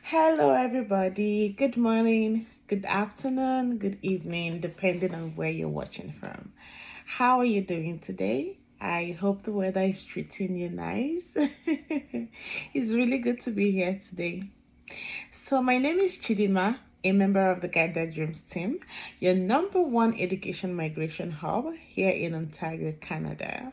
Hello, everybody. Good morning, good afternoon, good evening, depending on where you're watching from. How are you doing today? I hope the weather is treating you nice. It's really good to be here today. So, my name is Chidima, a member of the Guided Dreams team, your number one education migration hub here in Ontario, Canada.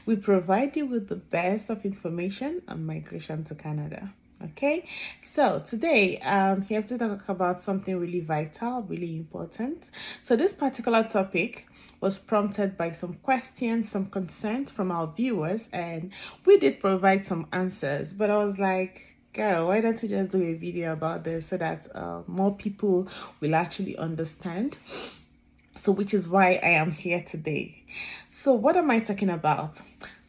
We provide you with the best of information on migration to Canada. Okay, so today I'm here to talk about something really vital, really important. So, this particular topic was prompted by some questions, some concerns from our viewers, and we did provide some answers. But I was like, girl, why don't you just do a video about this so that more people will actually understand? So, which is why I am here today. So, what am I talking about?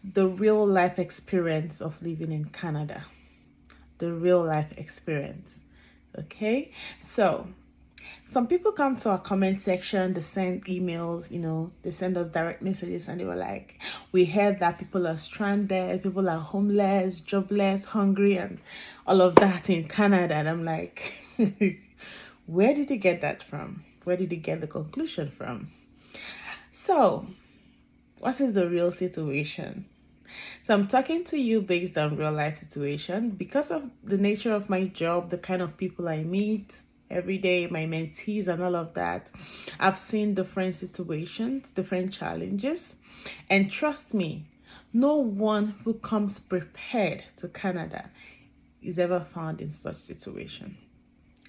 The real life experience of living in Canada. The real life experience. Okay, so some people come to our comment section, they send emails, they send us direct messages, and they were like, we heard that people are stranded, people are homeless, jobless, hungry, and all of that in Canada. And I'm like, where did you get that from? Where did you get the conclusion from? So, what is the real situation? So I'm talking to you based on real life situation because of the nature of my job, the kind of people I meet every day, my mentees and all of that. I've seen different situations, different challenges, and trust me, no one who comes prepared to Canada is ever found in such situation.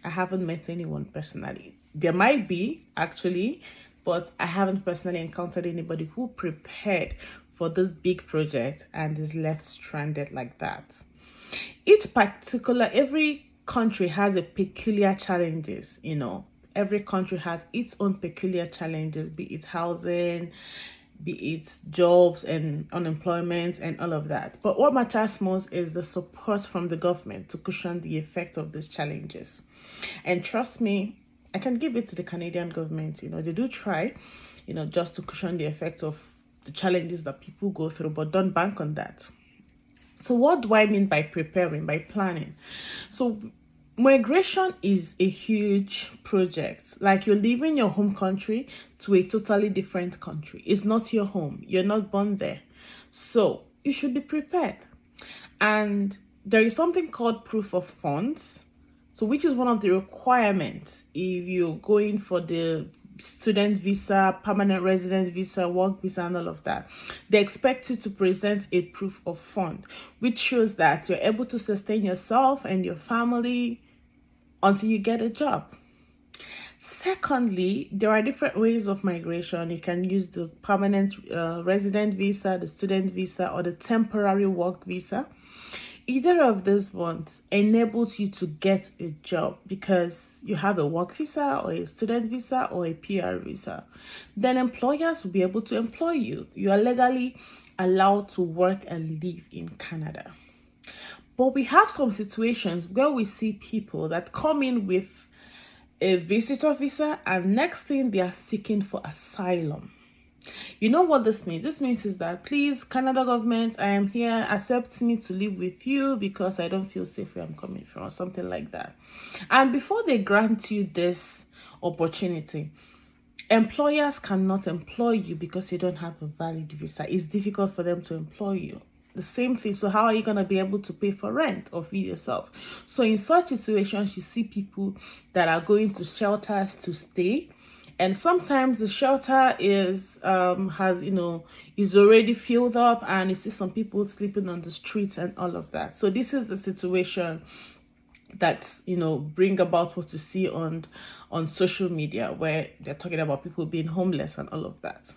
I haven't met anyone personally. There might be actually, but I haven't personally encountered anybody who prepared for this big project and is left stranded like that. Every country has a peculiar challenges, Every country has its own peculiar challenges, be it housing, be it jobs and unemployment and all of that. But what matters most is the support from the government to cushion the effect of these challenges. And trust me, I can give it to the Canadian government. They do try, just to cushion the effect of the challenges that people go through, but don't bank on that. So what do I mean by preparing, by planning? So migration is a huge project. Like you're leaving your home country to a totally different country. It's not your home. You're not born there. So you should be prepared. And there is something called proof of funds. So which is one of the requirements if you're going for the student visa, permanent resident visa, work visa, and all of that. They expect you to present a proof of fund, which shows that you're able to sustain yourself and your family until you get a job. Secondly, there are different ways of migration. You can use the permanent resident visa, the student visa, or the temporary work visa. Either of these ones enables you to get a job because you have a work visa or a student visa or a PR visa. Then employers will be able to employ you. You are legally allowed to work and live in Canada. But we have some situations where we see people that come in with a visitor visa and next thing they are seeking for asylum. You know what this means? This means is that, please, Canada government, I am here, accept me to live with you because I don't feel safe where I'm coming from, or something like that. And before they grant you this opportunity, employers cannot employ you because you don't have a valid visa. It's difficult for them to employ you. The same thing. So how are you going to be able to pay for rent or feed yourself? So in such situations, you see people that are going to shelters to stay. And sometimes the shelter is already filled up, and you see some people sleeping on the streets and all of that. So this is the situation that bring about what you see on social media, where they're talking about people being homeless and all of that.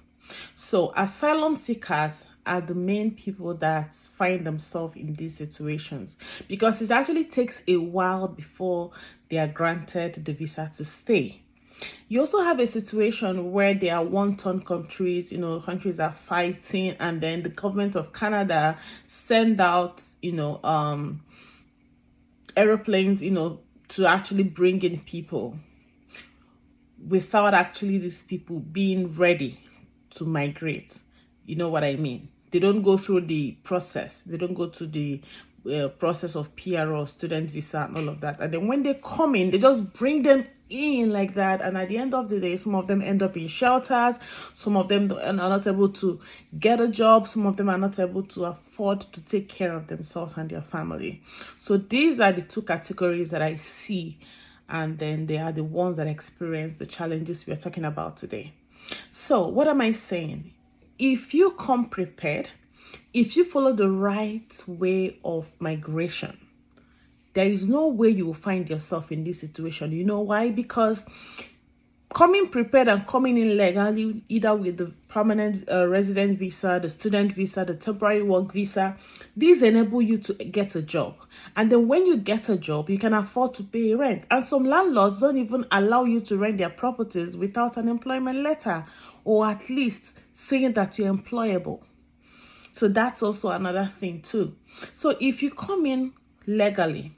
So asylum seekers are the main people that find themselves in these situations because it actually takes a while before they are granted the visa to stay. You also have a situation where there are one-ton countries, countries are fighting, and then the government of Canada send out, airplanes, to actually bring in people without actually these people being ready to migrate. You know what I mean? They don't go through the process. They don't go to the process of PR or student visa and all of that. And then when they come in, they just bring them in like that. And at the end of the day, some of them end up in shelters. Some of them are not able to get a job. Some of them are not able to afford to take care of themselves and their family. So these are the two categories that I see. And then they are the ones that experience the challenges we are talking about today. So what am I saying? If you come prepared, if you follow the right way of migration, there is no way you will find yourself in this situation. You know why? Because coming prepared and coming in legally, either with the permanent resident visa, the student visa, the temporary work visa, these enable you to get a job. And then when you get a job, you can afford to pay rent. And some landlords don't even allow you to rent their properties without an employment letter, or at least saying that you're employable. So that's also another thing too. So if you come in legally,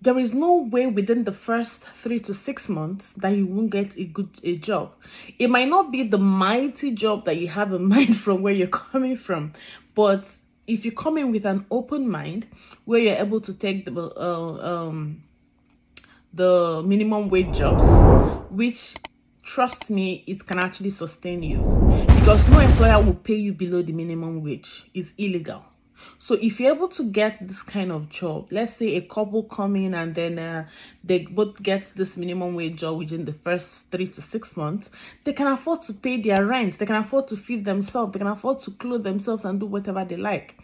there is no way within the first 3 to 6 months that you won't get a job. It might not be the mighty job that you have in mind from where you're coming from, but if you come in with an open mind, where you're able to take the minimum wage jobs, which, trust me, it can actually sustain you, because no employer will pay you below the minimum wage. It's illegal. So if you're able to get this kind of job, let's say a couple come in and then they both get this minimum wage job within the first 3 to 6 months, they can afford to pay their rent, they can afford to feed themselves, they can afford to clothe themselves and do whatever they like.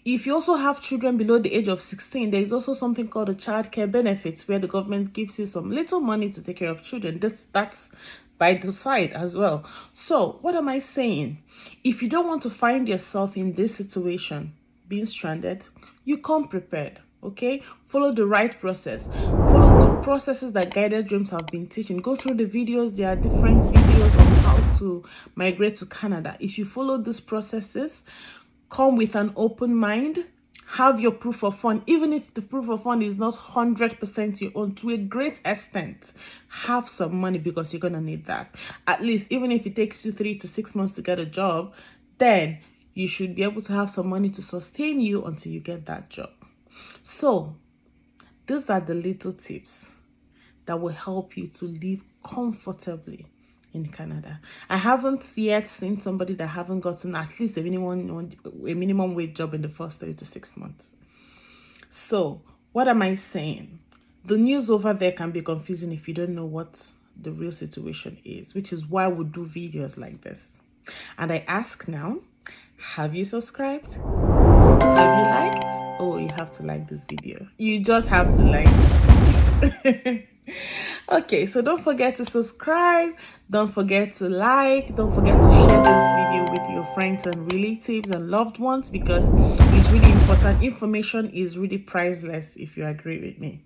If you also have children below the age of 16, there is also something called a child care benefits, where the government gives you some little money to take care of children. That's by the side as well. So what am I saying? If you don't want to find yourself in this situation, being stranded, you come prepared. Okay, follow the right process, follow the processes that Guided Dreams have been teaching. Go through the videos. There are different videos on how to migrate to Canada. If you follow these processes, come with an open mind, have your proof of fund, even if the proof of fund is not 100% your own, to a great extent, have some money, because you're gonna need that. At least, even if it takes you 3 to 6 months to get a job, then you should be able to have some money to sustain you until you get that job. So these are the little tips that will help you to live comfortably in Canada. I haven't yet seen somebody that haven't gotten at least a minimum wage job in the first 3 to 6 months. So what am I saying? The news over there can be confusing if you don't know what the real situation is, which is why we do videos like this. And I ask now, have you subscribed? Have you liked? Oh, you have to like this video. You just have to like this video. Okay, so don't forget to subscribe, don't forget to like, don't forget to share this video with your friends and relatives and loved ones, because it's really important. Information is really priceless, if you agree with me.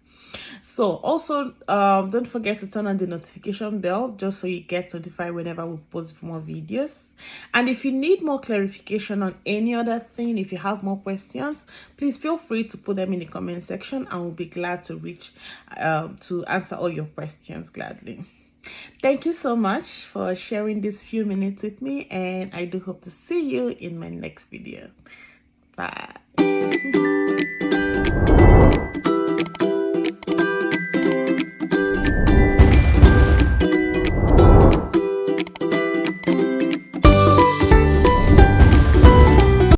So also don't forget to turn on the notification bell, just so you get notified whenever we post more videos. And if you need more clarification on any other thing, if you have more questions, please feel free to put them in the comment section, and we'll be glad to to answer all your questions gladly. Thank you so much for sharing these few minutes with me, and I do hope to see you in my next video. Bye.